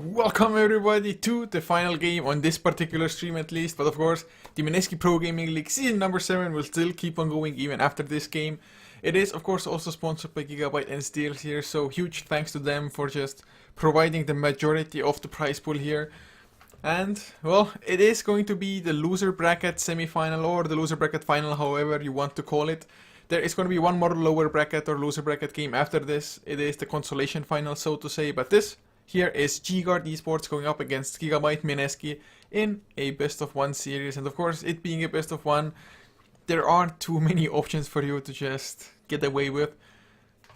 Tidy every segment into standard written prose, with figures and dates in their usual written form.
Welcome everybody to the final game on this particular stream at least, but of course the Mineski Pro Gaming League season number 7 will still keep on going even after this game. It is of course also sponsored by GGuard and Steels here, so huge thanks to them for just providing the majority of the prize pool here. And well, it is going to be the loser bracket semi-final or the loser bracket final, however you want to call it. There is going to be one more lower bracket or loser bracket game after this. It is the consolation final, so to say, but this here is GGuard Esports going up against Gigabyte Mineski in a best of 1 series, and of course it being a best of 1, there aren't too many options for you to just get away with.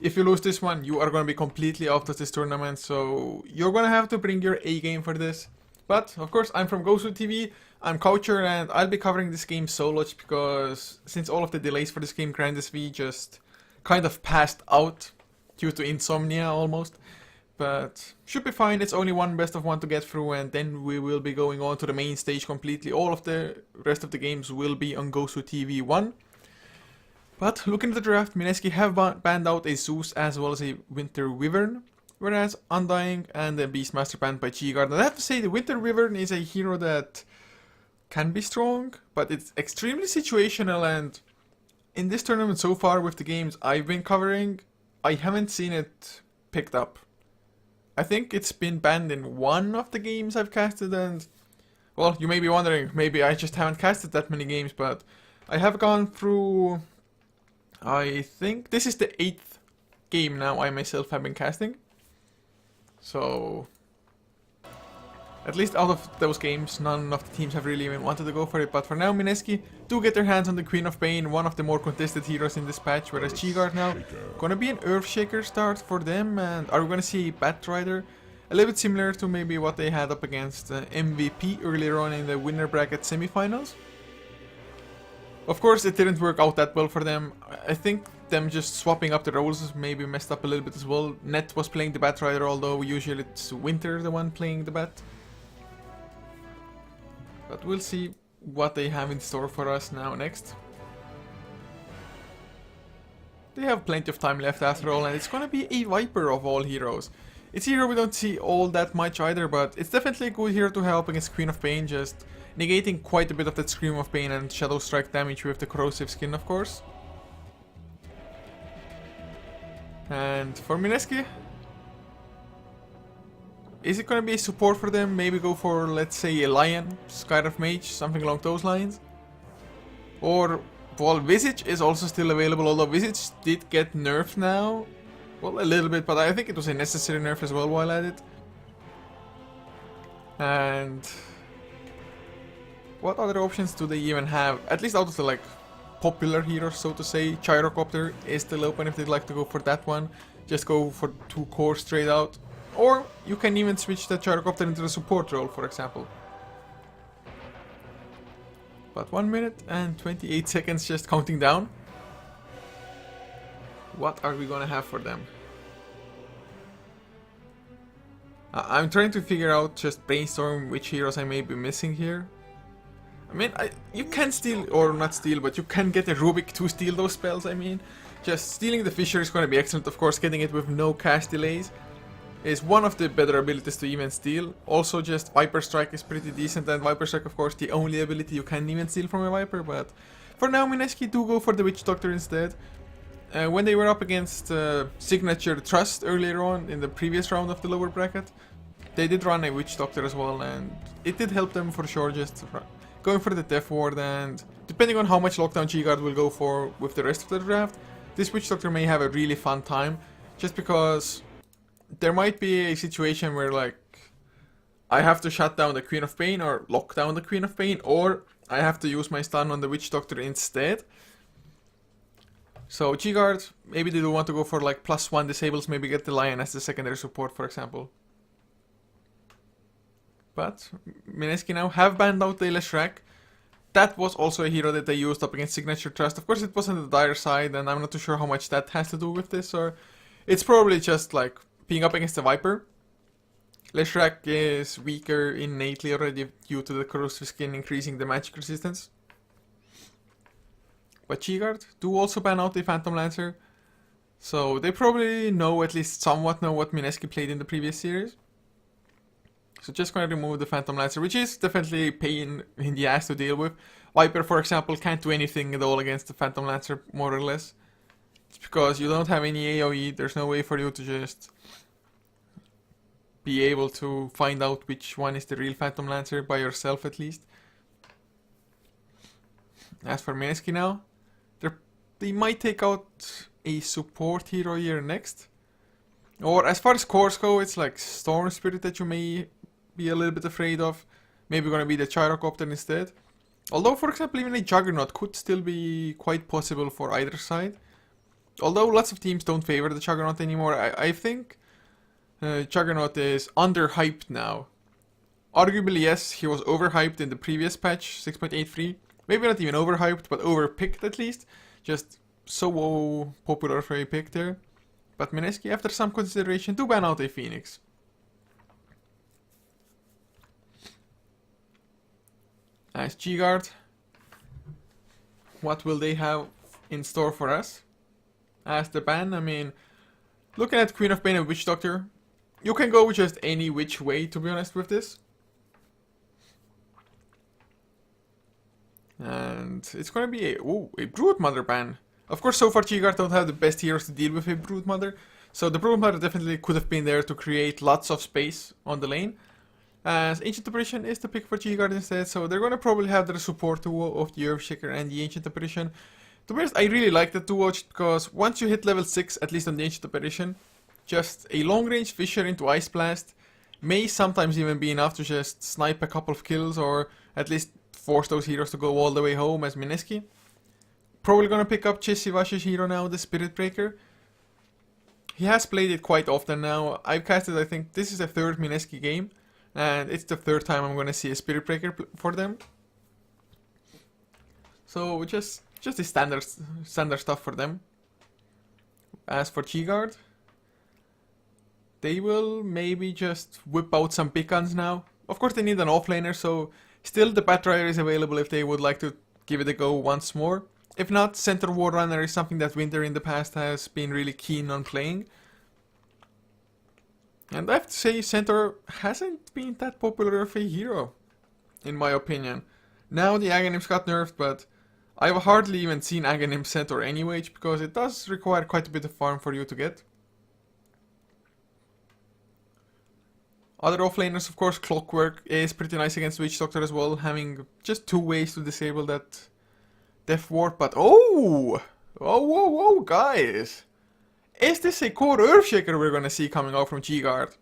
If you lose this one, you are going to be completely out of this tournament, so you're going to have to bring your A game for this. But of course I'm from HeflaTV, I'm Coucher, and I'll be covering this game solo because since all of the delays for this game, GrandSV just kind of passed out due to insomnia almost. But should be fine, it's only one best of 1 to get through, and then we will be going on to the main stage completely. All of the rest of the games will be on HeflaTV 1. But looking at the draft, Mineski have banned out a Zeus as well as a Winter Wyvern, whereas Undying and the Beastmaster banned by GGuard. And I have to say, the Winter Wyvern is a hero that can be strong, but it's extremely situational, and in this tournament so far with the games I've been covering, I haven't seen it picked up. I think it's been banned in one of the games I've casted, and well, you may be wondering, maybe I just haven't casted that many games, but I have gone through, I think this is the 8th game now I myself have been casting. So at least out of those games, none of the teams have really even wanted to go for it, but for now Mineski do get their hands on the Queen of Pain, one of the more contested heroes in this patch, whereas GGuard now gonna be an Earthshaker start for them. And are we gonna see Batrider? A little bit similar to maybe what they had up against MVP earlier on in the winner bracket semifinals. Of course it didn't work out that well for them. I think them just swapping up the roles maybe messed up a little bit as well. Net was playing the Batrider, although usually it's Winter the one playing the Bat. But we'll see what they have in store for us now next. They have plenty of time left after all, and it's gonna be a Viper of all heroes. It's a hero we don't see all that much either, but it's definitely a good hero to help against Queen of Pain, just negating quite a bit of that Scream of Pain and Shadow Strike damage with the corrosive skin, of course. And for Mineski, is it gonna be a support for them? Maybe go for, let's say, a Lion, Skyriff Mage, something along those lines? Or, well, Visage is also still available, although Visage did get nerfed now. Well, a little bit, but I think it was a necessary nerf as well while at it. And what other options do they even have? At least out of the, like, popular heroes, so to say. Gyrocopter is still open if they'd like to go for that one. Just go for 2 core straight out. Or you can even switch the Gyrocopter into the support role, for example. But 1 minute and 28 seconds just counting down. What are we gonna have for them? I'm trying to figure out, just brainstorm which heroes I may be missing here. I mean, you can steal, or not steal, but you can get a Rubik to steal those spells, I mean. Just stealing the Fissure is gonna be excellent, of course. Getting it with no cast delays is one of the better abilities to even steal. Also, just Viper Strike is pretty decent, and Viper Strike, of course, the only ability you can even steal from a Viper. But for now, Mineski do go for the Witch Doctor instead. When they were up against Signature Trust earlier on in the previous round of the lower bracket, they did run a Witch Doctor as well, and it did help them for sure, just going for the Death Ward. And depending on how much lockdown GGuard will go for with the rest of the draft, this Witch Doctor may have a really fun time, just because there might be a situation where, like, I have to shut down the Queen of Pain or lock down the Queen of Pain, or I have to use my stun on the Witch Doctor instead. So GGuard, maybe they do want to go for like +1 disables, maybe get the Lion as the secondary support, for example. But Mineski now have banned out the Leshrac. That was also a hero that they used up against Signature Trust. Of course it was on the dire side, and I'm not too sure how much that has to do with this, or it's probably just like being up against the Viper. Leshrac is weaker innately already due to the corrosive skin increasing the magic resistance. But GGuard do also ban out the Phantom Lancer, so they probably know, at least somewhat know, what Mineski played in the previous series. So just gonna remove the Phantom Lancer, which is definitely a pain in the ass to deal with. Viper, for example, can't do anything at all against the Phantom Lancer, more or less. It's because you don't have any AoE, there's no way for you to just be able to find out which one is the real Phantom Lancer, by yourself at least. As for Mineski now, they might take out a support hero here next. Or as far as cores go, it's like Storm Spirit that you may be a little bit afraid of. Maybe gonna be the Gyrocopter instead. Although, for example, even a Juggernaut could still be quite possible for either side. Although lots of teams don't favor the Juggernaut anymore, I think Juggernaut is underhyped now. Arguably, yes, he was overhyped in the previous patch, 6.83. Maybe not even overhyped, but overpicked at least. Just so popular for a pick there. But Mineski, after some consideration, do ban out a Phoenix. As GGuard, what will they have in store for us? As the ban, I mean, looking at Queen of Pain and Witch Doctor, you can go just any which way, to be honest, with this. And it's gonna be a Brood Mother ban. Of course, so far GGuard don't have the best heroes to deal with a Brood Mother, so the Brood Mother definitely could have been there to create lots of space on the lane. As Ancient Apparition is the pick for GGuard instead, so they're gonna probably have their support duo of the Earthshaker and the Ancient Apparition. To be honest, I really like the duo just because once you hit level 6, at least on the Ancient Apparition, just a long range Fissure into Ice Blast may sometimes even be enough to just snipe a couple of kills or at least force those heroes to go all the way home as Mineski. Probably gonna pick up Chisivash's hero now, the Spirit Breaker. He has played it quite often now. I've casted, I think, this is the third Mineski game. And it's the third time I'm gonna see a Spirit Breaker for them. So just the standard stuff for them. As for GGuard, they will maybe just whip out some big guns now. Of course they need an offlaner, so still the Batrider is available if they would like to give it a go once more. If not, Center War Runner is something that Winter in the past has been really keen on playing. And I have to say, Centaur hasn't been that popular of a hero, in my opinion. Now the Aghanims got nerfed, but I've hardly even seen Aghanim Centaur anyway, because it does require quite a bit of farm for you to get. Other offlaners, of course, Clockwork is pretty nice against Witch Doctor as well, having just 2 ways to disable that Death Ward, but whoa, guys! Is this a core Earthshaker we're gonna see coming out from GGuard?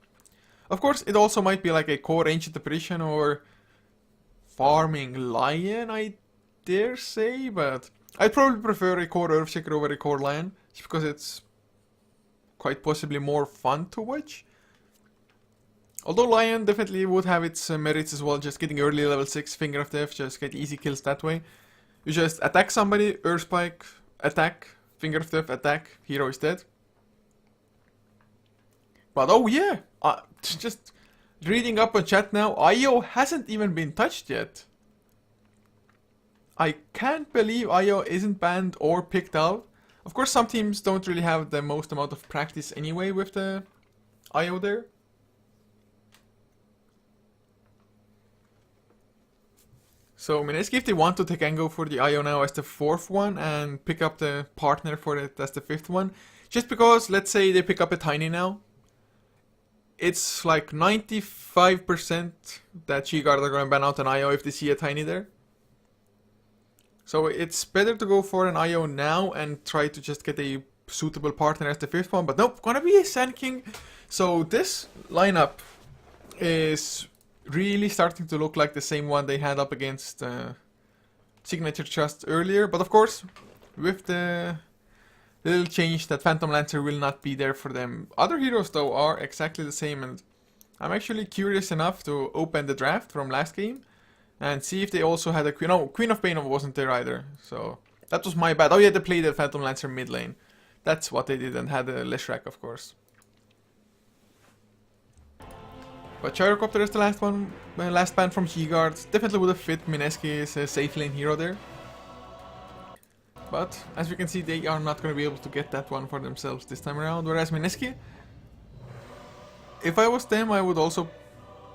Of course, it also might be like a core Ancient Apparition or farming Lion, I dare say, but I'd probably prefer a core Earthshaker over a core Lion, just because it's quite possibly more fun to watch. Although Lion definitely would have its merits as well, just getting early level 6 Finger of Death, just get easy kills that way. You just attack somebody, Earth Spike, attack, Finger of Death, attack, hero is dead. But oh yeah, just reading up on chat now, IO hasn't even been touched yet. I can't believe IO isn't banned or picked out. Of course, some teams don't really have the most amount of practice anyway with the IO there. So Mineski, if they want to, they can go for the IO now as the 4th one and pick up the partner for it as the 5th one. Just because, let's say they pick up a Tiny now. It's like 95% that GGuard are going to ban out an IO if they see a Tiny there. So it's better to go for an IO now and try to just get a suitable partner as the 5th one. But nope, gonna be a Sand King. So this lineup is really starting to look like the same one they had up against Signature Trust earlier. But of course, with the little change that Phantom Lancer will not be there for them. Other heroes though are exactly the same, and I'm actually curious enough to open the draft from last game and see if they also had a Queen. No, Queen of Pain wasn't there either, so that was my bad. Oh yeah, they played the Phantom Lancer mid lane. That's what they did, and had a Leshrac, of course. But Gyrocopter is the last one, last ban from GGuard. Definitely would have fit Mineski as a safe lane hero there. But, as we can see, they are not going to be able to get that one for themselves this time around. Whereas Mineski, if I was them, I would also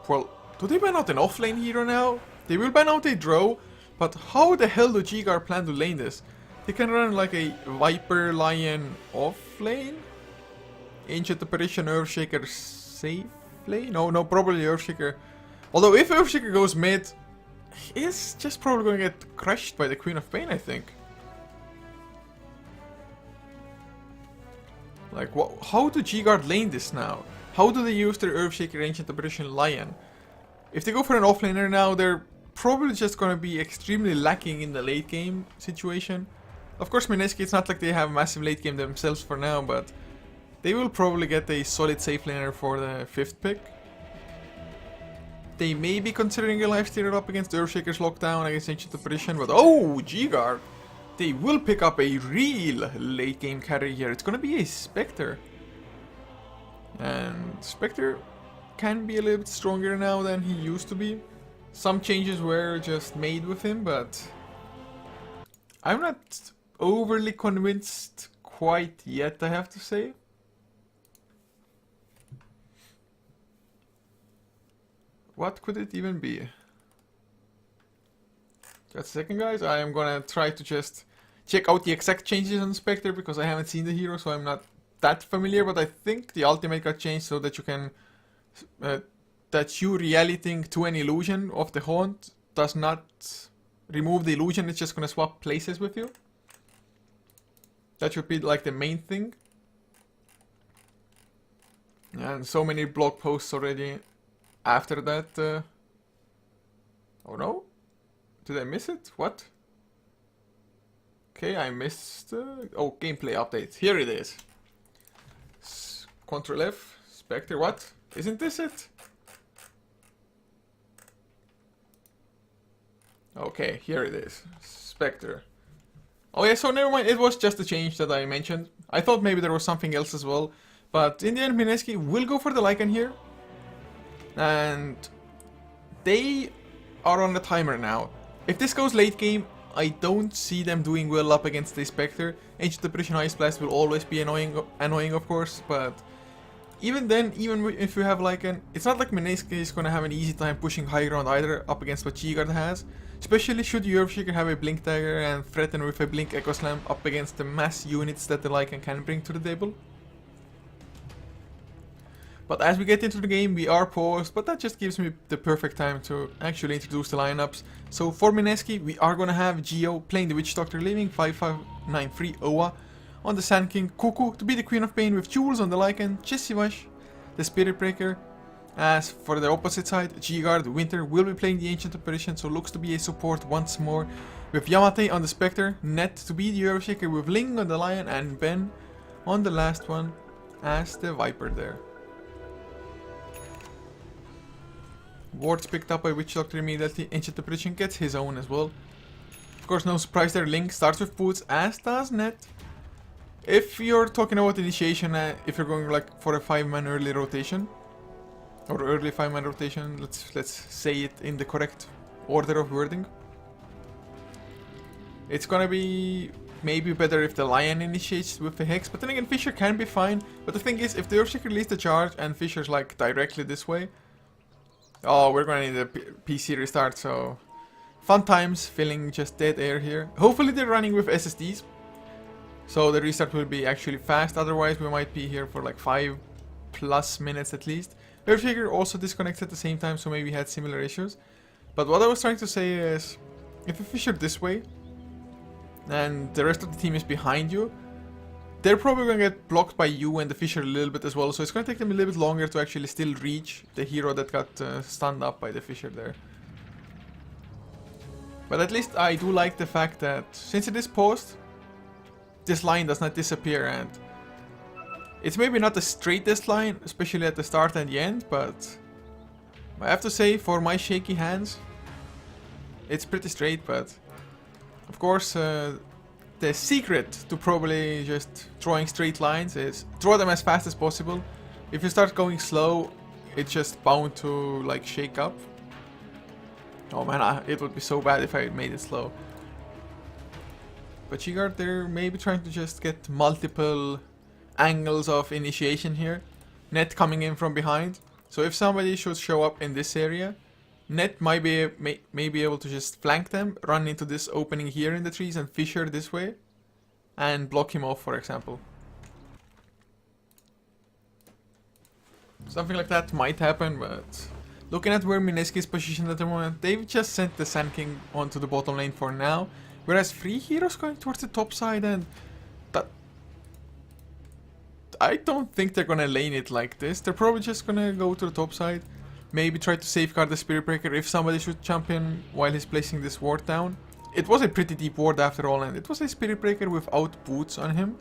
Well, do they ban out an offlane hero now? They will ban out a Drow, but how the hell do GGuard plan to lane this? They can run like a Viper Lion offlane? Ancient Apparition Earthshaker safe lane? No, probably Earthshaker. Although if Earthshaker goes mid, he's just probably going to get crushed by the Queen of Pain, I think. Like, how do GGuard lane this now? How do they use their Earthshaker Ancient Apparition Lion? If they go for an offlaner now, they're probably just going to be extremely lacking in the late game situation. Of course, Mineski, it's not like they have a massive late game themselves for now, but they will probably get a solid safe laner for the 5th pick. They may be considering a lifestealer up against Earthshaker's lockdown against Ancient Apparition, but oh, GGuard! They will pick up a real late game carry here. It's gonna be a Spectre. And Spectre can be a little bit stronger now than he used to be. Some changes were just made with him, but I'm not overly convinced quite yet, I have to say. What could it even be? Just a second, guys. I am gonna try to just check out the exact changes on Spectre because I haven't seen the hero, so I'm not that familiar. But I think the ultimate got changed so that you can that you reality to an illusion of the haunt does not remove the illusion. It's just gonna swap places with you. That should be like the main thing. And so many blog posts already after that. Oh no? Did I miss it? What? Okay, I missed... oh, gameplay update. Here it is. Ctrl F. Spectre, what? Isn't this it? Okay, here it is. Spectre. Oh yeah, so never mind. It was just a change that I mentioned. I thought maybe there was something else as well. But in the end, Mineski will go for the Lycan here. And they are on the timer now. If this goes late game, I don't see them doing well up against the Spectre. Ancient Apparition Ice Blast will always be annoying of course, but even then, even if you have Lycan, it's not like Mineski is gonna have an easy time pushing high ground either up against what GGuard has. Especially should Earthshaker have a Blink Dagger and threaten with a Blink Echo Slam up against the mass units that the Lycan can bring to the table. But as we get into the game, we are paused, but that just gives me the perfect time to actually introduce the lineups. So for Mineski, we are gonna have Geo playing the Witch Doctor, leaving 5593 Oa on the Sand King, Cuckoo to be the Queen of Pain with Jules on the Lycan, Chesivash, the Spirit Breaker. As for the opposite side, GGuard Winter will be playing the Ancient Apparition, so looks to be a support once more, with Yamate on the Spectre, Net to be the Earthshaker with Ling on the Lion, and Ben on the last one as the Viper there. Wards picked up by Witch Doctor immediately. Ancient Apparition gets his own as well. Of course, no surprise there. Link starts with boots, as does Net. If you're talking about initiation, if you're going like for a 5-man early rotation, or early 5-man rotation, let's say it in the correct order of wording. It's gonna be maybe better if the Lion initiates with the Hex, but then again, Fisher can be fine. But the thing is, if the Earthshaker leads the charge and Fisher's like directly this way, oh, we're gonna need a PC restart, so fun times, feeling just dead air here. Hopefully they're running with SSDs, so the restart will be actually fast, otherwise we might be here for like 5+ minutes at least. Earthshaker also disconnects at the same time, so maybe had similar issues. But what I was trying to say is, if you Fisher this way, and the rest of the team is behind you, they're probably going to get blocked by you and the Fisher a little bit as well, so it's going to take them a little bit longer to actually still reach the hero that got stunned up by the Fisher there. But at least I do like the fact that, since it is paused, this line does not disappear, and it's maybe not the straightest line, especially at the start and the end, but I have to say, for my shaky hands, it's pretty straight. But of course, the secret to probably just drawing straight lines is draw them as fast as possible. If you start going slow, it's just bound to like shake up. Oh man, it would be so bad if I made it slow. But GGuard, they're maybe trying to just get multiple angles of initiation here. Net coming in from behind. So if somebody should show up in this area, Net might may be able to just flank them, run into this opening here in the trees and fissure this way, and block him off, for example. Something like that might happen, but looking at where Mineski is positioned at the moment, they've just sent the Sand King onto the bottom lane for now, whereas 3 heroes going towards the top side, and that... I don't think they're gonna lane it like this. They're probably just gonna go to the top side, maybe try to safeguard the Spirit Breaker if somebody should jump in while he's placing this ward down. It was a pretty deep ward after all, and it was a Spirit Breaker without boots on him.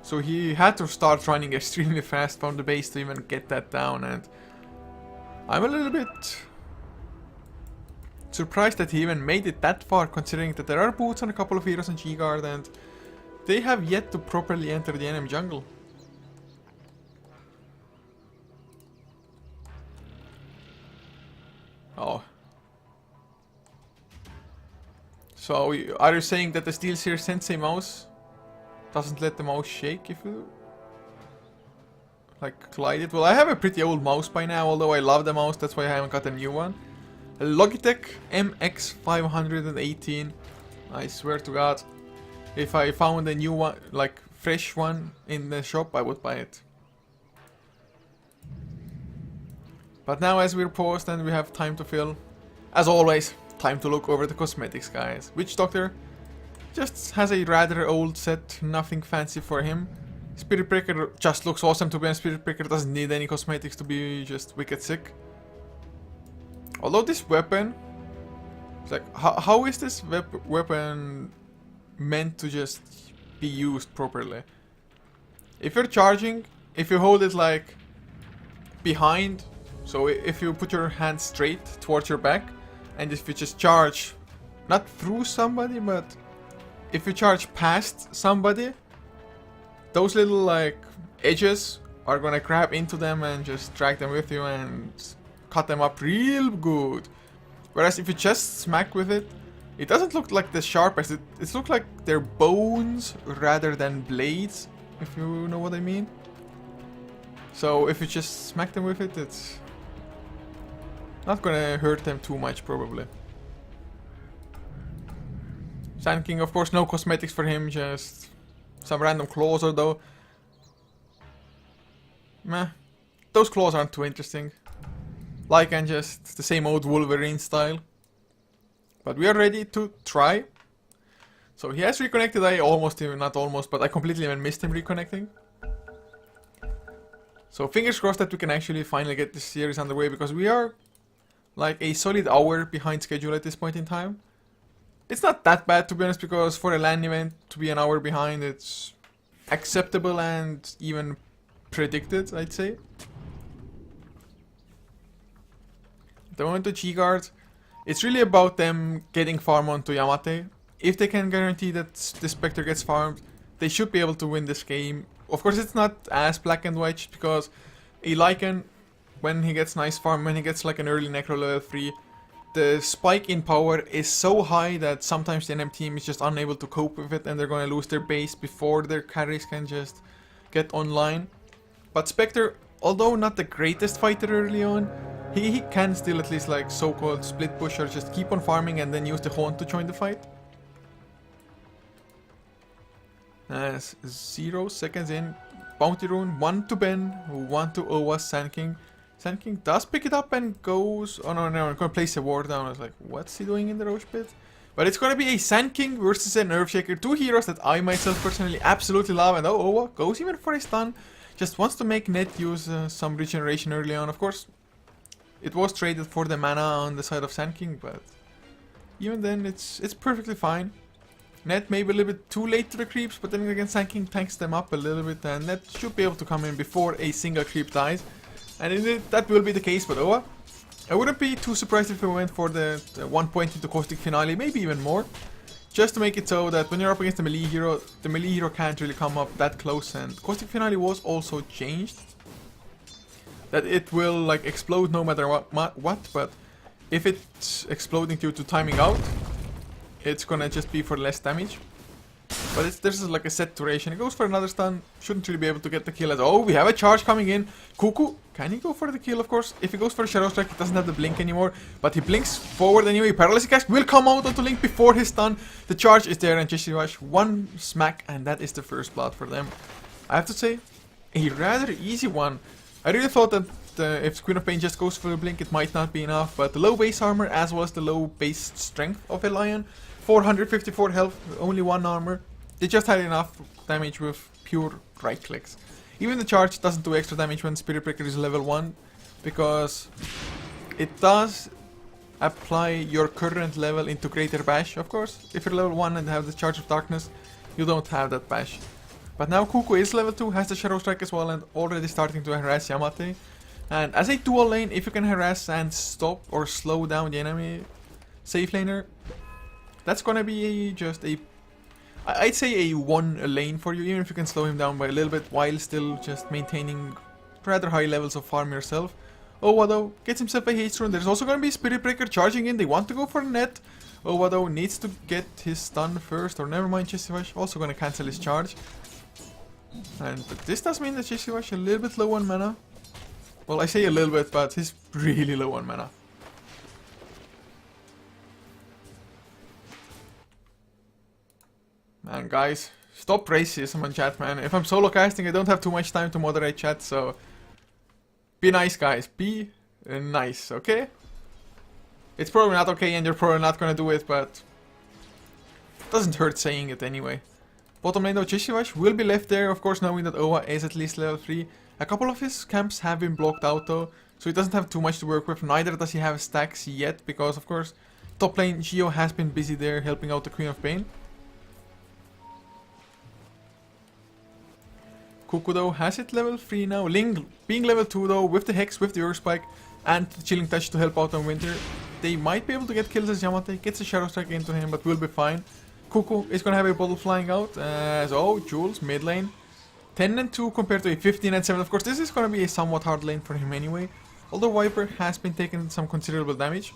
So he had to start running extremely fast from the base to even get that down, and I'm a little bit surprised that he even made it that far, considering that there are boots on a couple of heroes on GGuard, and they have yet to properly enter the enemy jungle. Oh. So, are you saying that the SteelSeer Sensei mouse doesn't let the mouse shake if you like glide it? Well, I have a pretty old mouse by now, although I love the mouse, that's why I haven't got a new one. A Logitech MX518. I swear to God, if I found a new one, like fresh one in the shop, I would buy it. But now, as we're paused and we have time to fill, as always, time to look over the cosmetics, guys. Witch Doctor just has a rather old set, nothing fancy for him. Spirit Breaker just looks awesome, to be honest. Spirit Breaker doesn't need any cosmetics to be just wicked sick. Although this weapon, it's like, how is this weapon meant to just be used properly? If you're charging, if you hold it like behind, so if you put your hand straight towards your back, and if you just charge, not through somebody, but if you charge past somebody, those little like edges are gonna grab into them and just drag them with you and cut them up real good. Whereas if you just smack with it, it doesn't look like the sharpest, it looks like they're bones rather than blades, if you know what I mean. So if you just smack them with it, it's not gonna hurt them too much, probably. Sand King, of course, no cosmetics for him, just some random claws, although... meh, those claws aren't too interesting. Like, and just the same old Wolverine style. But we are ready to try. So he has reconnected, I almost, not almost, but I completely even missed him reconnecting. So fingers crossed that we can actually finally get this series underway, because we are like a solid hour behind schedule at this point in time. It's not that bad, to be honest, because for a LAN event to be an hour behind, it's acceptable and even predicted, I'd say. At the moment of GGuard, it's really about them getting farm onto Yamate. If they can guarantee that the Spectre gets farmed, they should be able to win this game. Of course, it's not as black and white, because a Lycan, when he gets nice farm, when he gets like an early Necro level 3, the spike in power is so high that sometimes the NM team is just unable to cope with it, and they're going to lose their base before their carries can just get online. But Spectre, although not the greatest fighter early on, he can still at least like so-called split push or just keep on farming and then use the Haunt to join the fight. 0 seconds in, Bounty Rune, 1 to Ben, 1 to Owa, Sand King. Sand King does pick it up and goes... oh no, I'm gonna place a ward down. I was like, what's he doing in the Roche Pit? But it's gonna be a Sand King versus a Nerve Shaker. 2 heroes that I myself personally absolutely love. And Owa goes even for a stun. Just wants to make Net use some regeneration early on. Of course, it was traded for the mana on the side of Sand King, but even then, it's perfectly fine. Net maybe a little bit too late to the creeps, but then again, Sand King tanks them up a little bit, and Net should be able to come in before a single creep dies. And that will be the case, but Owa, I wouldn't be too surprised if we went for the 1 point into Caustic Finale, maybe even more. Just to make it so that when you're up against the melee hero can't really come up that close, and Caustic Finale was also changed. That it will like explode no matter what, but if it's exploding due to timing out, it's gonna just be for less damage. But this is like a set duration. It goes for another stun. Shouldn't really be able to get the kill as oh, we have a charge coming in. Cuckoo, can he go for the kill? Of course, if he goes for a Shadow Strike, he doesn't have the blink anymore. But he blinks forward anyway. Paralysis Cast will come out onto Link before his stun. The charge is there and GGuard one smack and that is the first blood for them. I have to say, a rather easy one. I really thought that if Queen of Pain just goes for a blink, it might not be enough. But the low base armor as well as the low base strength of a Lion. 454 health, only 1 armor. They just had enough damage with pure right clicks. Even the charge doesn't do extra damage when Spirit Breaker is level 1, because it does apply your current level into Greater Bash, of course. If you're level 1 and have the Charge of Darkness, you don't have that bash. But now Cuckoo is level 2, has the Shadow Strike as well, and already starting to harass Yamate. And as a dual lane, if you can harass and stop or slow down the enemy safe laner, that's gonna be just a, I'd say a one lane for you, even if you can slow him down by a little bit while still just maintaining rather high levels of farm yourself. Owado gets himself a haste rune. There's also gonna be Spirit Breaker charging in. They want to go for a net. Owado needs to get his stun first, or never mind, GGuard also gonna cancel his charge. And this does mean that GGuard a little bit low on mana. Well, I say a little bit, but he's really low on mana. Man, guys, stop racism on chat, man. If I'm solo casting, I don't have too much time to moderate chat, so be nice, guys. Be nice, okay? It's probably not okay, and you're probably not gonna do it, but it doesn't hurt saying it anyway. Bottom lane though, GGuard will be left there, of course, knowing that Owa is at least level 3. A couple of his camps have been blocked out though, so he doesn't have too much to work with. Neither does he have stacks yet, because of course, top lane Gio has been busy there helping out the Queen of Pain. Cuckoo though has it level 3 now. Ling being level 2 though, with the Hex, with the Earth Spike, and the Chilling Touch to help out on Winter. They might be able to get kills as Yamate gets a Shadow Strike into him, but will be fine. Cuckoo is gonna have a bottle flying out as, oh, Jules, mid lane. 10 and 2 compared to a 15 and 7. Of course, this is gonna be a somewhat hard lane for him anyway. Although Viper has been taking some considerable damage.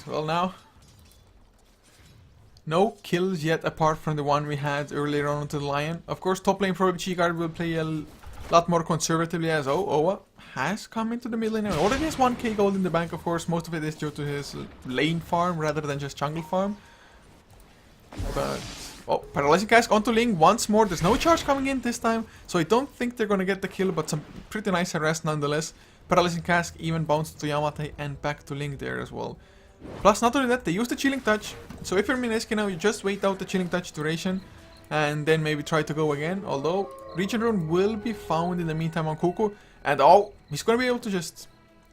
Well now, no kills yet apart from the one we had earlier on to the Lion. Of course, top lane probably GGuard will play a lot more conservatively as Owa has come into the mid lane and already has 1k gold in the bank. Of course, most of it is due to his lane farm rather than just jungle farm. But, oh, Paralyzing Cask onto Ling once more. There's no charge coming in this time, so I don't think they're gonna get the kill, but some pretty nice harass nonetheless. Paralyzing Cask even bounced to Yamate and back to Ling there as well. Plus, not only that, they use the Chilling Touch. So if you're Mineski now, you just wait out the Chilling Touch duration and then maybe try to go again. Although, Regen Rune will be found in the meantime on Cuckoo. And oh, he's gonna be able to just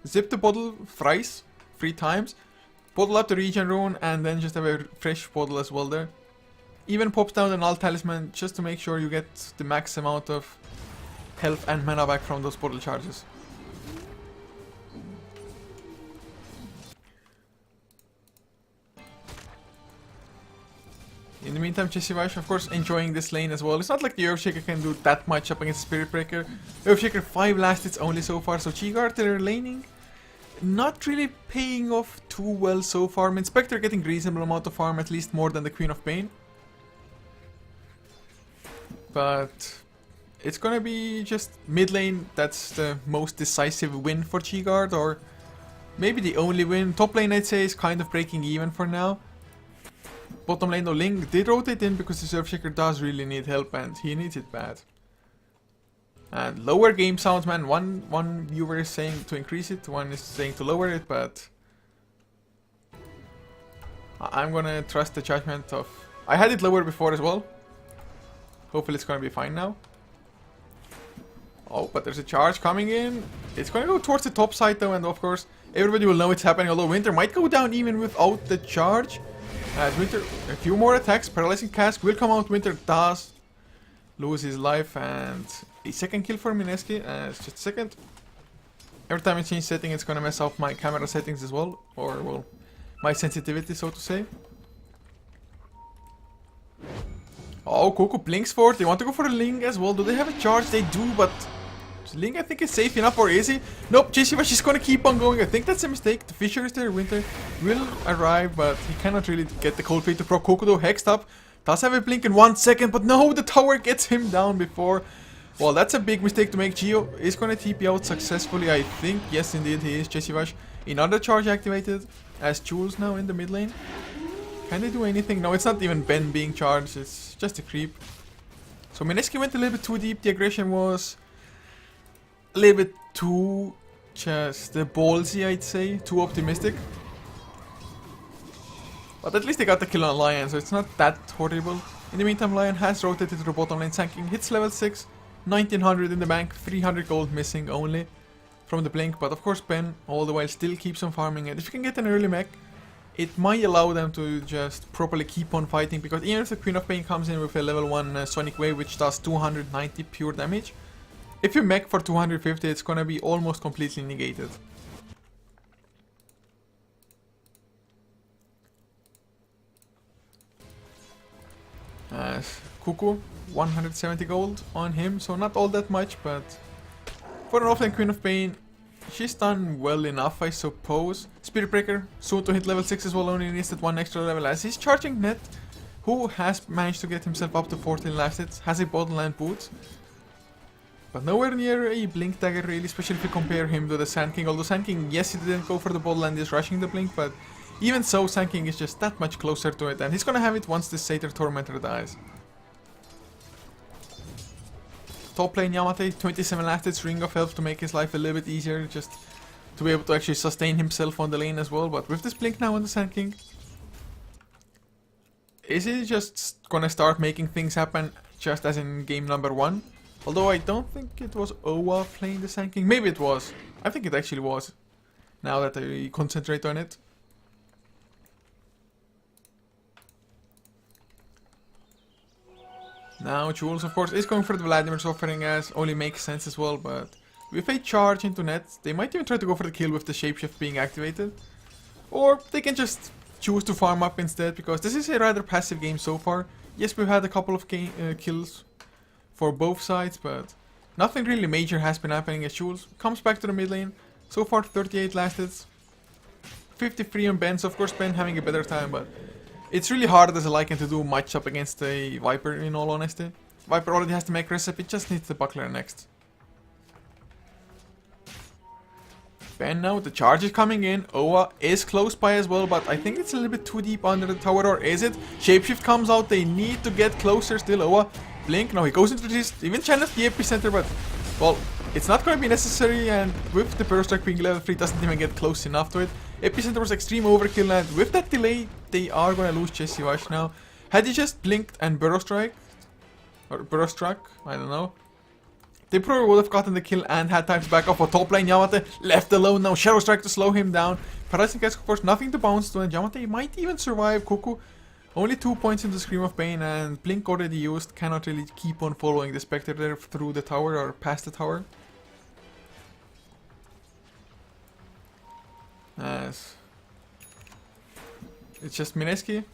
zip the bottle thrice, 3 times. Bottle up the Regen Rune and then just have a fresh bottle as well there. Even pops down an Alt Talisman just to make sure you get the max amount of health and mana back from those bottle charges. In the meantime, GGuard, of course, enjoying this lane as well. It's not like the Earthshaker can do that much up against Spirit Breaker. Earthshaker 5 last hits only so far, so GGuard, they're laning not really paying off too well so far. I mean, Spectre getting reasonable amount of farm, at least more than the Queen of Pain. But it's gonna be just mid lane that's the most decisive win for GGuard, or maybe the only win. Top lane, I'd say, is kind of breaking even for now. Bottom lane though, Ling did rotate in because the Surfshaker does really need help and he needs it bad. And lower game sounds, man. One viewer is saying to increase it, one is saying to lower it, but I'm gonna trust the judgment of... I had it lower before as well. Hopefully it's gonna be fine now. Oh, but there's a charge coming in. It's gonna go towards the top side though, and of course everybody will know it's happening, although Winter might go down even without the charge. As Winter, a few more attacks, Paralyzing Cask will come out. Winter does lose his life, and a second kill for Mineski. Just a second. Every time I change setting, it's gonna mess up my camera settings as well, or well, my sensitivity, so to say. Oh, Cuckoo blinks forward. They want to go for a Ling as well. Do they have a charge? They do, but Link, I think, is safe enough, or is he? Nope, GGuard is gonna keep on going. I think that's a mistake. The Fisher is there, Winter will arrive, but he cannot really get the cold plate to proc. Kokodo hexed up. Does have a blink in 1 second, but no, the tower gets him down before. Well, that's a big mistake to make. Geo is gonna TP out successfully, I think. Yes, indeed, he is. GGuard. Another charge activated as Jules now in the mid lane. Can they do anything? No, it's not even Ben being charged. It's just a creep. So Mineski went a little bit too deep. The aggression was a little bit too just ballsy, I'd say. Too optimistic. But at least they got the kill on Lion, so it's not that horrible. In the meantime, Lion has rotated to the bottom lane, tanking. Hits level 6. 1900 in the bank. 300 gold missing only from the blink. But of course Ben all the while still keeps on farming. And if you can get an early mech, it might allow them to just properly keep on fighting, because even if the Queen of Pain comes in with a level 1 Sonic Wave, which does 290 pure damage, if you mech for 250, it's gonna be almost completely negated. As Cuckoo, 170 gold on him, so not all that much, but for an offlane Queen of Pain, she's done well enough, I suppose. Spirit Breaker, soon to hit level 6 as well, only needs that 1 extra level as he's charging Net, who has managed to get himself up to 14 last hits, has a bottle and boots. But nowhere near a Blink Dagger really, especially if you compare him to the Sand King. Although Sand King, yes, he didn't go for the bottle and is rushing the Blink, but even so, Sand King is just that much closer to it, and he's gonna have it once this Satyr Tormentor dies. Top lane Yamate, 27 last hits, Ring of Health to make his life a little bit easier, just to be able to actually sustain himself on the lane as well. But with this Blink now on the Sand King, is he just gonna start making things happen just as in game number 1? Although I don't think it was Owa playing the Sand King. Maybe it was. I think it actually was, now that I concentrate on it. Now Jules, of course, is going for the Vladimir's offering, as only makes sense as well, but with a charge into Net, they might even try to go for the kill with the Shapeshift being activated. Or they can just choose to farm up instead, because this is a rather passive game so far. Yes, we've had a couple of kills for both sides, but nothing really major has been happening as Jules comes back to the mid lane. So far 38 last hits, 53 on Ben, so of course Ben having a better time, but it's really hard as a Lycan to do much up against a Viper, in all honesty. Viper already has the mech recipe, just needs the Buckler next. Ben now, the charge is coming in. Owa is close by as well, but I think it's a little bit too deep under the tower, or is it? Shapeshift comes out, they need to get closer still. Owa, blink, no, he goes into this, even channels the epicenter, but, well, it's not going to be necessary, and with the Burst Strike being level 3, doesn't even get close enough to it. Epicenter was extreme overkill, and with that delay, they are going to lose GGuard now. Had he just blinked and Burrow Strike, or Burrow Struck, I don't know, they probably would have gotten the kill and had time to back off. For top lane, Yamate left alone now. Shadow Strike to slow him down. Paralyzing has, of course, nothing to bounce to, and Yamate might even survive. Cuckoo, only 2 points into Scream of Pain, and Blink already used. Cannot really keep on following the Spectre there through the tower or past the tower. As it's just Mineski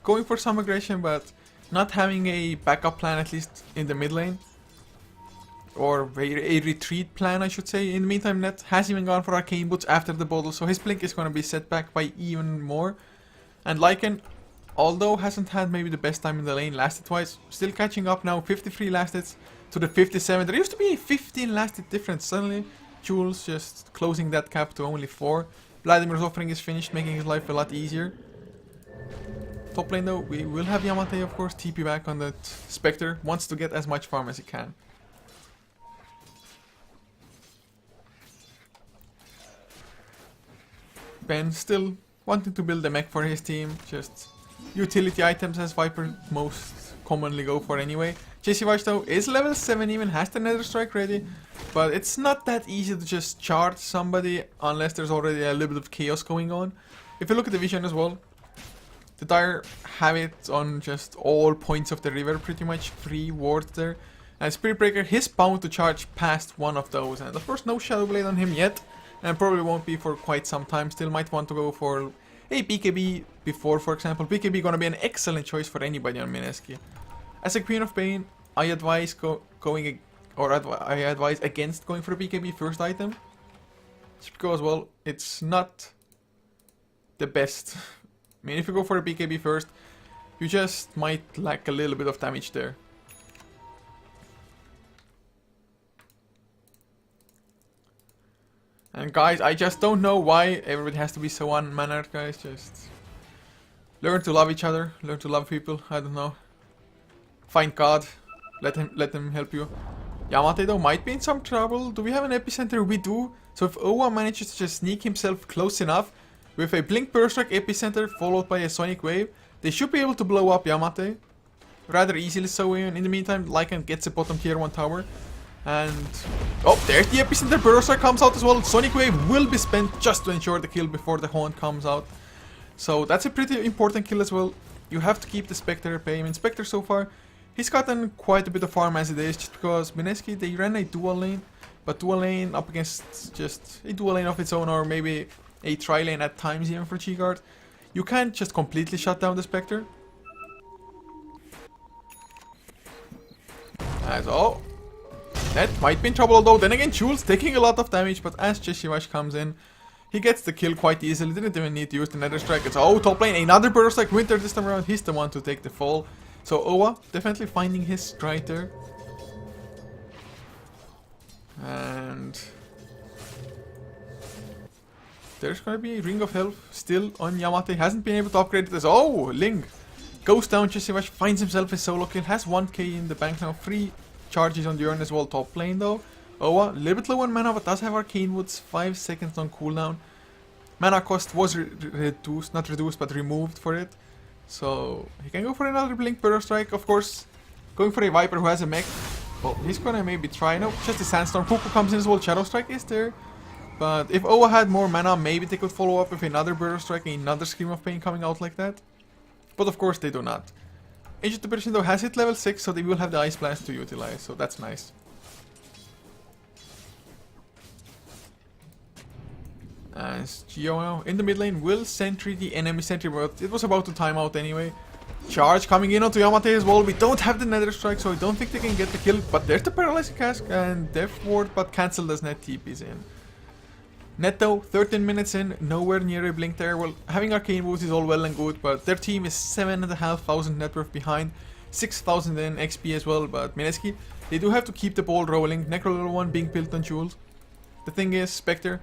going for some aggression, but not having a backup plan, at least in the mid lane. Or a retreat plan, I should say. In the meantime, Net has even gone for Arcane Boots after the bottle, so his blink is going to be set back by even more. And Lycan, although hasn't had maybe the best time in the lane, lasted twice, still catching up now. 53 last hits to the 57. There used to be a 15 last hit difference. Suddenly, Jules just closing that cap to only 4. Vladimir's offering is finished, making his life a lot easier. Top lane though, we will have Yamate, of course, TP back on that Spectre. Wants to get as much farm as he can. Ben still wanting to build a mech for his team, just utility items as Viper most commonly go for anyway. GGuard though is level 7 even, has the Nether Strike ready, but it's not that easy to just charge somebody unless there's already a little bit of chaos going on. If you look at the vision as well, the Dire have it on just all points of the river, pretty much 3 wards there. And Spirit Breaker, he's bound to charge past one of those, and of course no Shadow Blade on him yet. And probably won't be for quite some time. Still might want to go for a BKB before, for example. BKB gonna be an excellent choice for anybody on Mineski. As a Queen of Pain, I advise going or I advise against going for a BKB first item. Just because, well, it's not the best. I mean, if you go for a BKB first, you just might lack a little bit of damage there. And guys, I just don't know why everybody has to be so unmannered, guys. Just learn to love each other, learn to love people. I don't know. Find God, let him help you. Yamate though might be in some trouble. Do we have an epicenter? We do. So if Owa manages to just sneak himself close enough with a Blink Burst Strike epicenter followed by a Sonic Wave, they should be able to blow up Yamate rather easily. So in the meantime, Lycan gets a bottom tier 1 tower. And oh, there's the epicenter. Burst Strike comes out as well. Sonic Wave will be spent just to ensure the kill before the Haunt comes out. So that's a pretty important kill as well. You have to keep the Spectre at bay. I mean, Spectre so far, he's gotten quite a bit of farm as it is, just because Mineski, they ran a dual lane, but dual lane up against just a dual lane of its own, or maybe a tri-lane at times even for GGuard. You can't just completely shut down the Spectre. As oh, that might be in trouble though. Then again, Jules taking a lot of damage, but as GGuard comes in, he gets the kill quite easily. Didn't even need to use the Nether Strike. It's oh, top lane, another Burst Strike. Winter this time around, he's the one to take the fall. So Owa definitely finding his stride there. And there's gonna be Ring of Health still on Yamate. Hasn't been able to upgrade it as oh, Ling goes down. GGuard finds himself a solo kill. Has 1k in the bank now. 3 charges on the urn as well. Top lane though. Owa a little bit low on mana, but does have Arcane Woods. 5 seconds on cooldown. Mana cost was reduced, not reduced, but removed for it. So he can go for another Blink Burst Strike, of course. Going for a Viper who has a mech. Well, he's gonna maybe try. No, just a Sandstorm. Cuckoo comes in as well. Shadow Strike is there. But if Owa had more mana, maybe they could follow up with another Burst Strike, another Scream of Pain coming out like that. But of course they do not. Ancient Apparition though has hit level 6, so they will have the Ice Blast to utilize. So that's nice. As Gio now in the mid lane will sentry the enemy sentry, but it was about to time out anyway. Charge coming in onto Yamate as well. We don't have the Nether Strike, so I don't think they can get the kill. But there's the Paralyzing Cask and Death Ward, but cancelled as Net TP's in. Net though, 13 minutes in, nowhere near a blink there. Well, having Arcane Boost is all well and good, but their team is 7,500 net worth behind. 6,000 in XP as well, but Mineski, they do have to keep the ball rolling. Necro level 1 being built on Jules. The thing is, Spectre,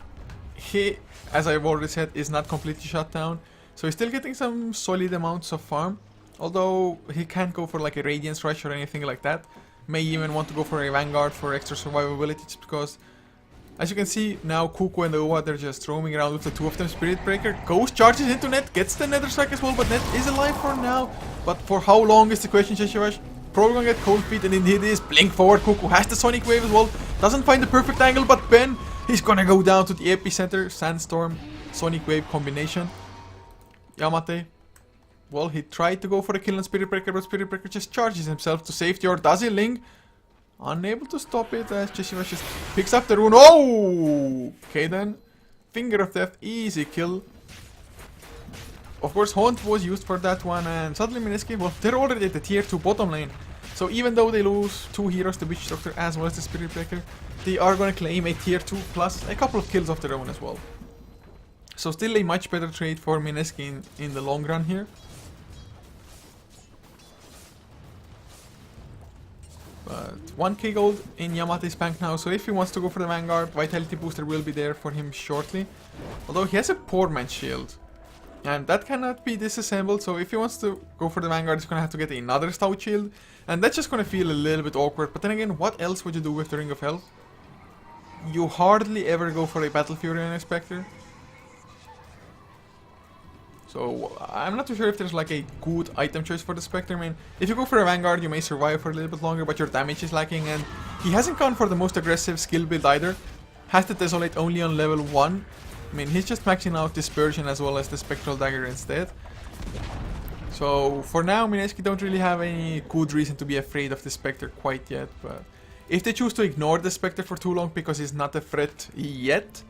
he, as I've already said, is not completely shut down. So he's still getting some solid amounts of farm. Although he can't go for like a Radiance Rush or anything like that. May even want to go for a Vanguard for extra survivability, just because, as you can see, now Cuckoo and Owa, they're just roaming around with the two of them. Spirit Breaker goes, charges into Net, gets the Nether Strike as well, but Net is alive for now. But for how long is the question, GGuard? Probably gonna get cold feet, and indeed it is. Blink forward, Cuckoo has the Sonic Wave as well. Doesn't find the perfect angle, but Ben, he's gonna go down to the epicenter. Sandstorm, Sonic Wave combination. Yamate, well, he tried to go for a kill on Spirit Breaker, but Spirit Breaker just charges himself to safety, or does he, Ling? Unable to stop it as GGuard just picks up the rune. Oh! Okay then. Finger of Death, easy kill. Of course, Haunt was used for that one, and suddenly Mineski, well, they're already at the tier 2 bottom lane. So even though they lose 2 heroes, the Witch Doctor as well as the Spirit Breaker, they are going to claim a tier 2 plus a couple of kills of their own as well. So still a much better trade for Mineski in the long run here. But 1k gold in Yamate's bank now, so if he wants to go for the Vanguard, Vitality Booster will be there for him shortly. Although he has a Poor Man's Shield, and that cannot be disassembled, so if he wants to go for the Vanguard, he's gonna have to get another Stout Shield, and that's just gonna feel a little bit awkward. But then again, what else would you do with the Ring of Health? You hardly ever go for a Battle Fury on a Spectre. So I'm not too sure if there's like a good item choice for the Spectre. I mean, if you go for a Vanguard, you may survive for a little bit longer, but your damage is lacking, and he hasn't gone for the most aggressive skill build either. Has the Desolate only on level 1. I mean, he's just maxing out Dispersion as well as the Spectral Dagger instead. So for now, Mineski don't really have any good reason to be afraid of the Spectre quite yet, but if they choose to ignore the Spectre for too long because he's not a threat yet,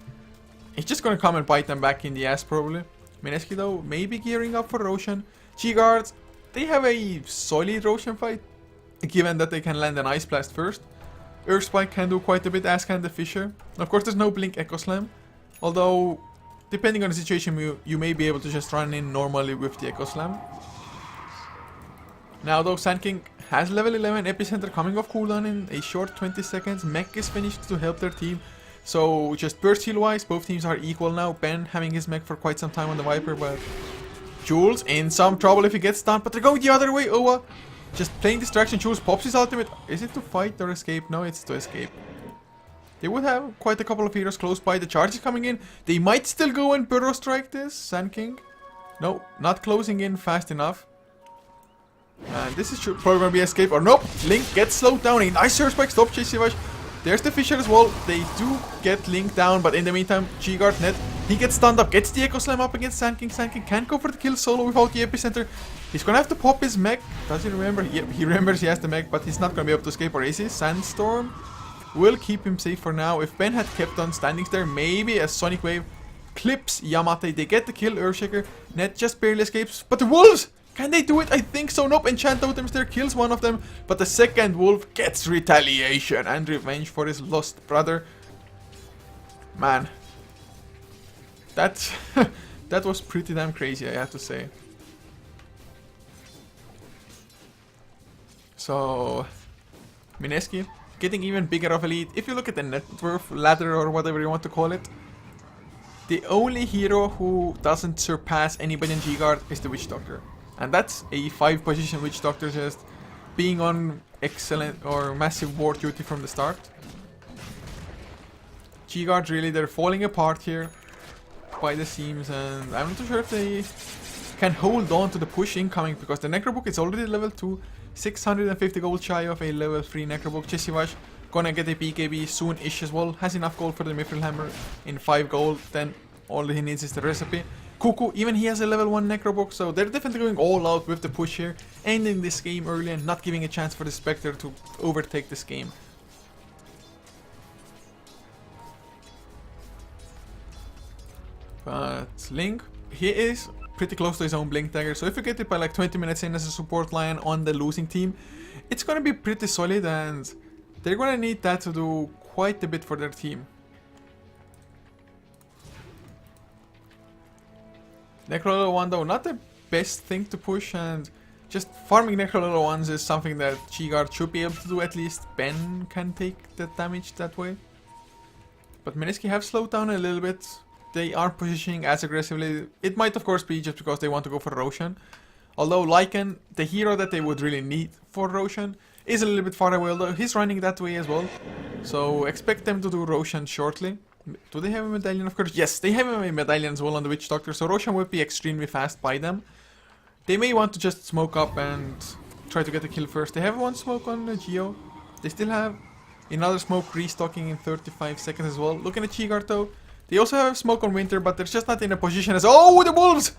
he's just gonna come and bite them back in the ass probably. Mineski though, maybe gearing up for Roshan. GGuard, they have a solid Roshan fight, given that they can land an Ice Blast first. Earth Spike can do quite a bit, as can the Fissure. Of course, there's no Blink Echo Slam. Although, depending on the situation, you may be able to just run in normally with the Echo Slam. Now though, Sand King has level 11 Epicenter coming off cooldown in a short 20 seconds. Mech is finished to help their team. So just burst heal wise, both teams are equal now. Ben having his mech for quite some time on the Viper, but Jules in some trouble if he gets stunned. But they're going the other way. Owa just playing distraction. Jules pops his ultimate. Is it to fight or escape? No, it's to escape. They would have quite a couple of heroes close by. The charge is coming in. They might still go and Burrow Strike this. Sand King. No, not closing in fast enough. And this is probably going to be escape. Or nope. Link gets slowed down. A nice Surge Spike. Stop Chisivash. There's the Fissure as well. They do get Link down. But in the meantime, GGuard net. He gets stunned up. Gets the Echo Slam up against Sand King. Sand King can't go for the kill solo without the Epicenter. He's going to have to pop his mech. Does he remember? Yep, he remembers he has the mech. But he's not going to be able to escape. Or is he? Sandstorm will keep him safe for now. If Ben had kept on standing there, maybe a Sonic Wave clips Yamate. They get the kill. Earthshaker. Net just barely escapes. But the Wolves! Can they do it? I think so. Nope. Enchant Totems there kills one of them. But the second wolf gets retaliation and revenge for his lost brother. Man. That was pretty damn crazy, I have to say. So, Mineski getting even bigger of a lead. If you look at the net worth ladder or whatever you want to call it, the only hero who doesn't surpass anybody in GGuard is the Witch Doctor. And that's a 5 position Witch Doctor, just being on excellent or massive war duty from the start. GGuard really, they're falling apart here by the seams, and I'm not too sure if they can hold on to the push incoming, because the Necrobook is already level 2, 650 gold shy of a level 3 Necrobook. Chisivash gonna get a BKB soon-ish as well, has enough gold for the Mithril Hammer in 5 gold, then all he needs is the recipe. Cuckoo, even he has a level 1 Necrobook, so they're definitely going all out with the push here, ending this game early and not giving a chance for the Spectre to overtake this game. But Link, he is pretty close to his own Blink Dagger, so if you get it by like 20 minutes in as a support line on the losing team, it's gonna be pretty solid, and they're gonna need that to do quite a bit for their team. Necro level 1 though, not the best thing to push, and just farming Necro level 1s is something that GGuard should be able to do. At least Ben can take the damage that way. But Mineski have slowed down a little bit. They aren't positioning as aggressively. It might of course be just because they want to go for Roshan. Although Lycan, the hero that they would really need for Roshan, is a little bit far away, although he's running that way as well. So expect them to do Roshan shortly. Do they have a medallion? Of course, yes, they have a medallion as well on the Witch Doctor, so Roshan will be extremely fast by them. They may want to just smoke up and try to get the kill first. They have one smoke on the Geo. They still have another smoke restocking in 35 seconds as well. Looking at GGuard though, they also have smoke on Winter, but they're just not in a position as— oh, the Wolves!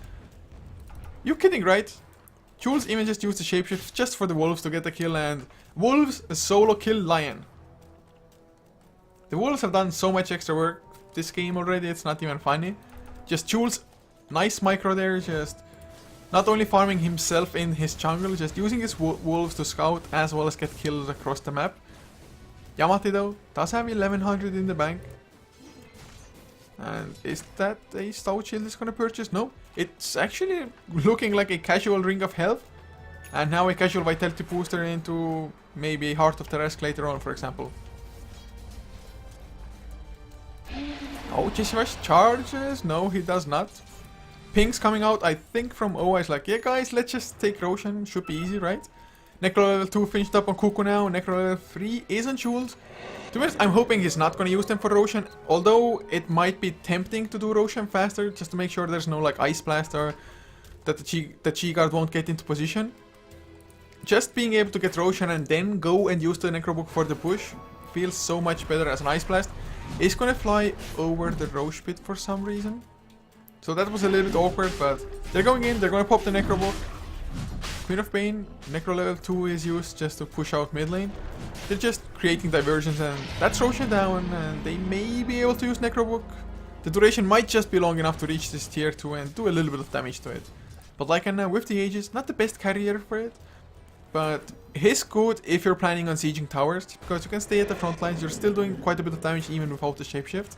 You kidding, right? Jules even just used the Shapeshift just for the Wolves to get the kill, and Wolves solo kill Lion. The Wolves have done so much extra work this game already, it's not even funny. Just Jules, nice micro there, just not only farming himself in his jungle, just using his wolves to scout as well as get kills across the map. Yamate though, does have 1100 in the bank. And is that a Stout Shield is gonna purchase? No, it's actually looking like a casual Ring of Health. And now a casual Vitality booster into maybe Heart of Tarrasque later on, for example. Oh, Chisivash charges? No, he does not. Ping's coming out, I think, from Owa is like, yeah guys, let's just take Roshan, should be easy, right? Necro level 2 finished up on Cuckoo now, Necro level 3 is on Jules. To be honest, I'm hoping he's not going to use them for Roshan, although it might be tempting to do Roshan faster, just to make sure there's no like Ice Blast or that the GGuard won't get into position. Just being able to get Roshan and then go and use the Necrobook for the push feels so much better as an Ice Blast. Is gonna fly over the Roche Pit for some reason. So that was a little bit awkward, but they're going in, they're gonna pop the Necrobook. Queen of Pain, Necro level 2 is used just to push out mid lane. They're just creating diversions, and that's Roshan down, and they may be able to use Necrobook. The duration might just be long enough to reach this tier 2 and do a little bit of damage to it. But Lycan now with the Aegis, not the best carrier for it. but he's good if you're planning on sieging towers, because you can stay at the front lines. You're still doing quite a bit of damage even without the shapeshift.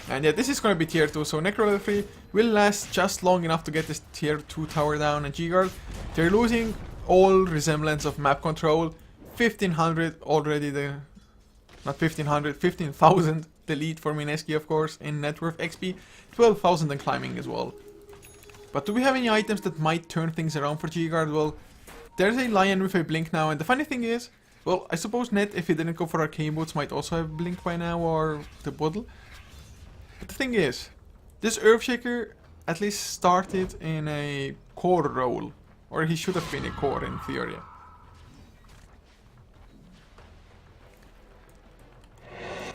And yeah, this is going to be tier 2, so Necro level 3 will last just long enough to get this tier 2 tower down. And GGuard, they're losing all resemblance of map control. 1500 already, not 1500, 15,000 the lead for Mineski, of course, in net worth XP, 12,000 and climbing as well. But do we have any items that might turn things around for GGuard? Well, there's a lion with a blink now, and the funny thing is, well, I suppose Net, if he didn't go for arcane boots, might also have blink by now, or the bottle. But the thing is, this Earthshaker at least started in a core role, or he should have been a core in theory.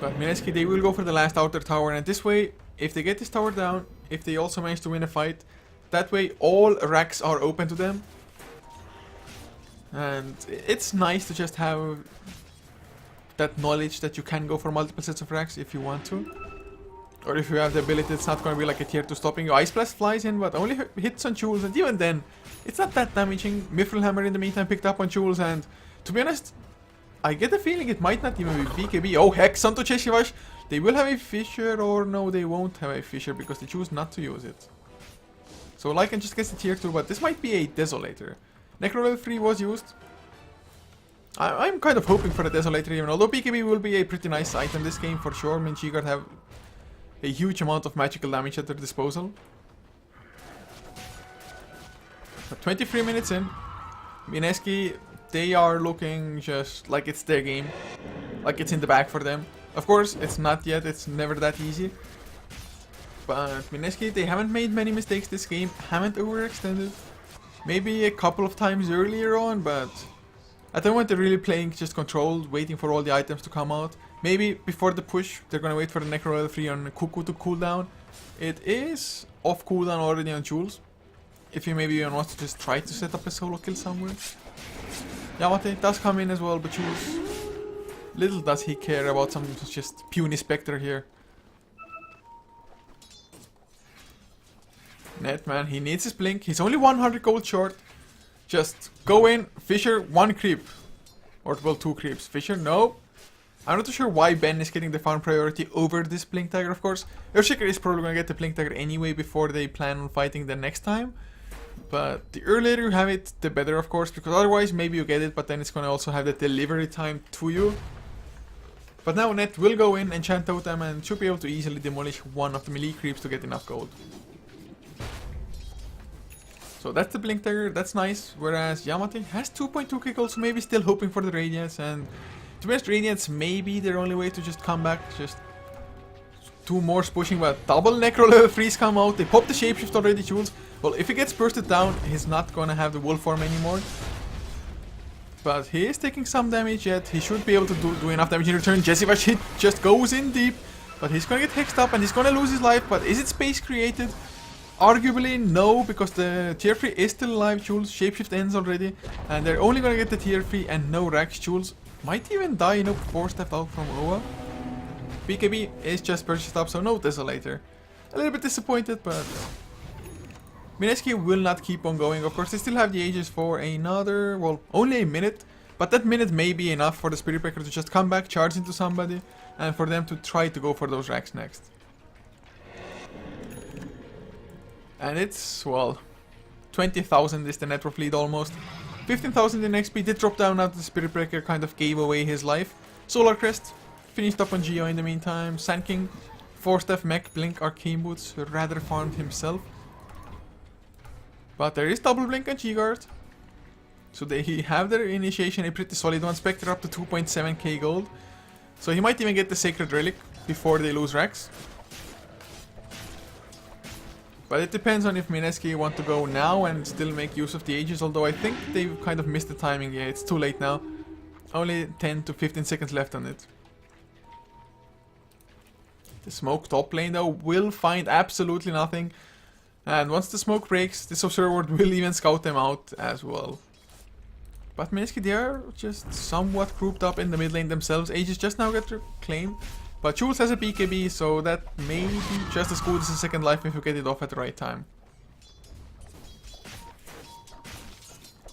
But Mineski, they will go for the last outer tower, and this way, if they get this tower down, if they also manage to win a fight, that way all racks are open to them. And it's nice to just have that knowledge that you can go for multiple sets of racks if you want to. Or if you have the ability, it's not going to be like a tier 2 stopping you. Ice Blast flies in, but only hits on Jules, and even then, it's not that damaging. Mithril Hammer in the meantime picked up on Jules, and to be honest, I get the feeling it might not even be BKB. Oh heck, Santo Cheshivash! They will have a Fissure, or no, they won't have a Fissure because they choose not to use it. So Lycan just gets the tier 2, but this might be a Desolator. Necro level 3 was used. I'm kind of hoping for the Desolator even, although BKB will be a pretty nice item this game for sure. I mean, GGuard have a huge amount of magical damage at their disposal. But 23 minutes in, Mineski, they are looking just like it's their game. Like it's in the bag for them. Of course, it's not yet, it's never that easy. But Mineski, they haven't made many mistakes this game, haven't overextended. Maybe a couple of times earlier on, but at the moment they're really playing just controlled, waiting for all the items to come out. Maybe before the push, they're gonna wait for the Necro level 3 on Cuckoo to cooldown. It is off cooldown already on Jules. If you maybe even want to just try to set up a solo kill somewhere. Yamate does come in as well, but Jules, little does he care about some just puny Spectre here. Net, man, he needs his blink. He's only 100 gold short. Just go in, Fissure, 1 creep. Or, well, 2 creeps. Fissure, no. I'm not too sure why Ben is getting the farm priority over this Blink Dagger, of course. Earthshaker is probably going to get the Blink Dagger anyway before they plan on fighting the next time. But the earlier you have it, the better, of course, because otherwise maybe you get it, but then it's going to also have the delivery time to you. But now Net will go in, enchant totem, and should be able to easily demolish one of the melee creeps to get enough gold. So that's the Blink Dagger, that's nice, whereas Yamate has 2.2k gold, so maybe still hoping for the Radiance, and to be honest, Radiance may be their only way to just come back, just 2 more pushing, but double Necro level 3s come out, they pop the Shapeshift already, Jules. Well, if he gets bursted down, he's not gonna have the wolf form anymore. But he is taking some damage yet, he should be able to do enough damage in return. Jessivash hit just goes in deep, but he's gonna get hexed up and he's gonna lose his life, but is it space created? Arguably no, because the tier 3 is still alive, Jules. Shapeshift ends already, and they're only gonna get the tier 3 and no racks. Jules might even die, you know, 4-stepped out from OA. BKB is just purchased up, so no Desolator. A little bit disappointed, but Mineski will not keep on going. Of course, they still have the Aegis for another, well, only a minute. But that minute may be enough for the Spirit Breaker to just come back, charge into somebody, and for them to try to go for those racks next. And it's, well, 20,000 is the net worth lead almost. 15,000 in XP did drop down after the Spirit Breaker kind of gave away his life. Solar Crest finished up on Geo in the meantime. Sand King, 4-step mech, blink, arcane boots, rather farmed himself. But there is double blink on GGuard. So they have their initiation, a pretty solid one. Spectre up to 2.7k gold. So he might even get the Sacred Relic before they lose racks. But it depends on if Mineski want to go now and still make use of the Aegis, although I think they've kind of missed the timing. Yeah, it's too late now. Only 10 to 15 seconds left on it. The smoke top lane though will find absolutely nothing. And once the smoke breaks, this Observer will even scout them out as well. But Mineski, they are just somewhat grouped up in the mid lane themselves. Aegis just now got reclaimed. But Jules has a BKB, so that may be just as good as a second life if you get it off at the right time.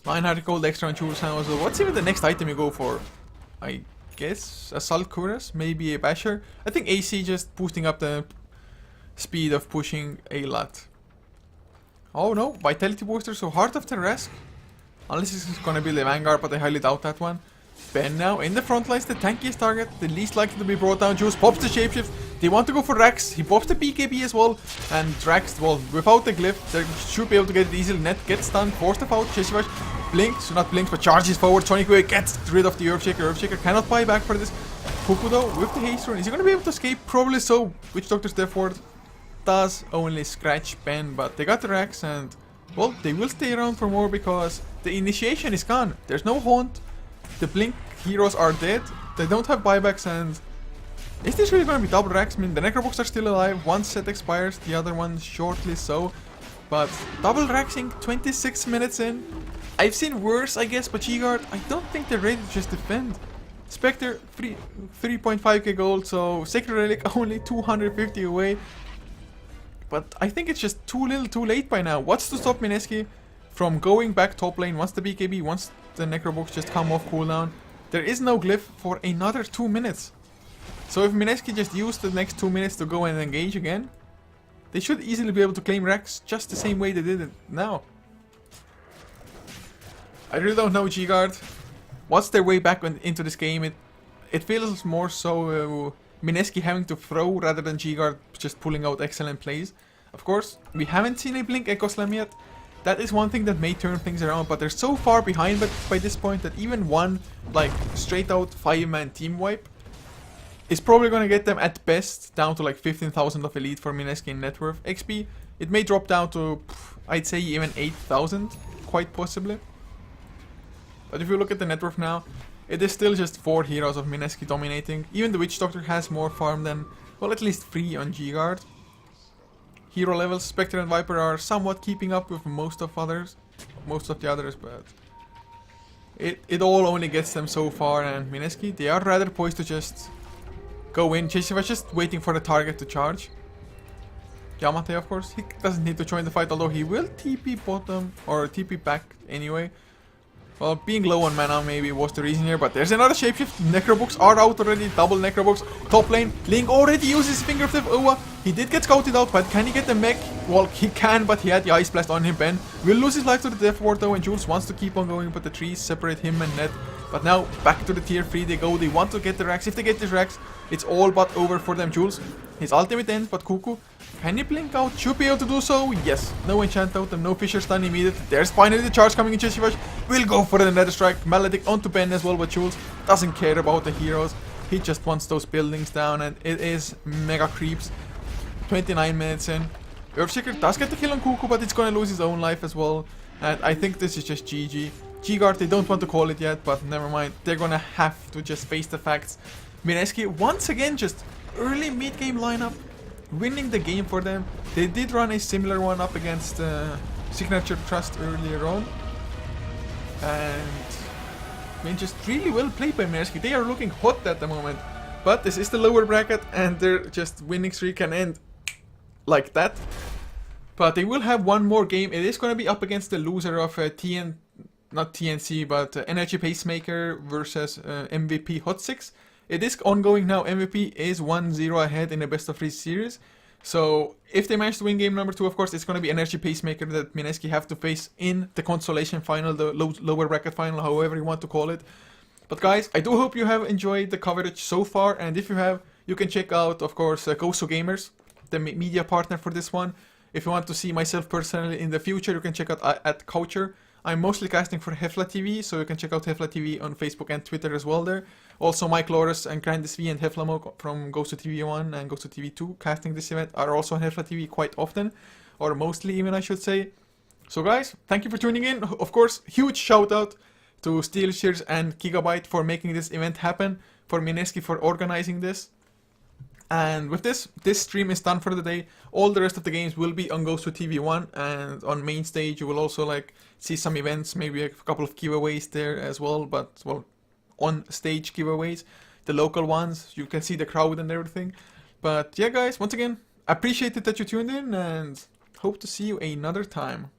900 gold extra on Jules now. So what's even the next item you go for? I guess Assault Cuirass, maybe a Basher. I think AC just boosting up the speed of pushing a lot. Oh no, Vitality Booster, so Heart of the Resk. Unless it's gonna be the Vanguard, but I highly doubt that one. Ben now in the front lines, the tankiest target, the least likely to be brought down. Jules pops the Shapeshift. They want to go for Rex. He pops the BKB as well. And Rex, well, without the glyph, they should be able to get it easily. Net gets stunned, forced out. Cheshivash blinks, not blinks, but charges forward. Sonic Wave gets rid of the Earthshaker. Earthshaker cannot buy back for this. Kuku though, with the haste rune, is he going to be able to escape? Probably so. Witch Doctor's Death Ward does only scratch Ben, but they got the Rex and, well, they will stay around for more because the initiation is gone. There's no haunt. The blink heroes are dead. They don't have buybacks, and is this really going to be double Rex? I mean, the Necrobooks are still alive. One set expires, the other one shortly so. But double Rexing 26 minutes in. I've seen worse, I guess, but GGuard, I don't think they're ready to just defend. Spectre, 3.5k gold, so Sacred Relic only 250 away. But I think it's just too little too late by now. What's to stop Mineski from going back top lane once the BKB, once the Necrobooks just come off cooldown? There is no glyph for another 2 minutes. So if Mineski just used the next 2 minutes to go and engage again, they should easily be able to claim Rex just the same way they did it now. I really don't know GGuard. What's their way back into this game? It feels more so Mineski having to throw rather than GGuard just pulling out excellent plays. Of course, we haven't seen a Blink Echo Slam yet. That is one thing that may turn things around, but they're so far behind by this point that even one, like, straight out 5-man team wipe is probably going to get them at best down to like 15,000 of elite for Mineski in net worth. XP, it may drop down to, I'd say, even 8,000, quite possibly. But if you look at the net worth now, it is still just 4 heroes of Mineski dominating. Even the Witch Doctor has more farm than, well, at least 3 on GGuard. Hero levels, Spectre and Viper are somewhat keeping up with most of the others, but it all only gets them so far. And Mineski, they are rather poised to just go in. Cheshiva just waiting for the target to charge. Yamate, of course, he doesn't need to join the fight, although he will TP bottom or TP back anyway. Well, being low on mana maybe was the reason here, but there's another shapeshift. Necrobooks are out already, double Necrobooks. Top lane, Link already uses Finger of Death. He did get scouted out, but can he get the mech? Well, he can, but he had the Ice Blast on him. Ben will lose his life to the Death Ward though, and Jules wants to keep on going, but the trees separate him and Net. But now, back to the tier 3 they go. They want to get the Rax. If they get this Rax, it's all but over for them. Jules, his ultimate ends, but Kuku, can he blink out? Should be able to do so. Yes. No enchant out and no Fisher stun immediate. There's finally the charge coming in. Cheshivash will go for the Nether Strike. Maledict onto Ben as well, but Jules doesn't care about the heroes. He just wants those buildings down, and it is mega creeps. 29 minutes in. Earthshaker does get the kill on Kuku, but it's gonna lose his own life as well. And I think this is just GG. GGuard, they don't want to call it yet, but never mind. They're gonna have to just face the facts. Mineski, once again, just early mid-game lineup, winning the game for them. They did run a similar one up against Signature Trust earlier on. And I mean, just really well played by Mineski. They are looking hot at the moment. But this is the lower bracket, and their just winning streak can end like that. But they will have one more game. It is going to be up against the loser of not TNC, but Energy Pacemaker versus MVP Hot 6. It is ongoing now. MVP is 1-0 ahead in the best of 3 series. So if they manage to win game number 2, of course, it's going to be Energy Pacemaker that Mineski have to face in the consolation final, the lower bracket final, however you want to call it. But guys, I do hope you have enjoyed the coverage so far, and if you have, you can check out, of course, Gosu Gamers, the media partner for this one. If you want to see myself personally in the future, you can check out at Coucher. I'm mostly casting for HeflaTV, so you can check out HeflaTV on Facebook and Twitter as well there. Also, Mike Loris and Grandis V and Heflamo from Gosu TV 1 and Gosu TV 2 casting this event are also on HeflaTV quite often, or mostly even, I should say. So guys, thank you for tuning in. Of course, huge shout out to SteelShares and Gigabyte for making this event happen, for Mineski for organizing this. And with this stream is done for the day. All the rest of the games will be on Gosu TV 1, and on main stage you will also like see some events, maybe a couple of giveaways there as well, but well, on stage giveaways, the local ones, you can see the crowd and everything. But yeah guys, once again, appreciate it that you tuned in, and hope to see you another time.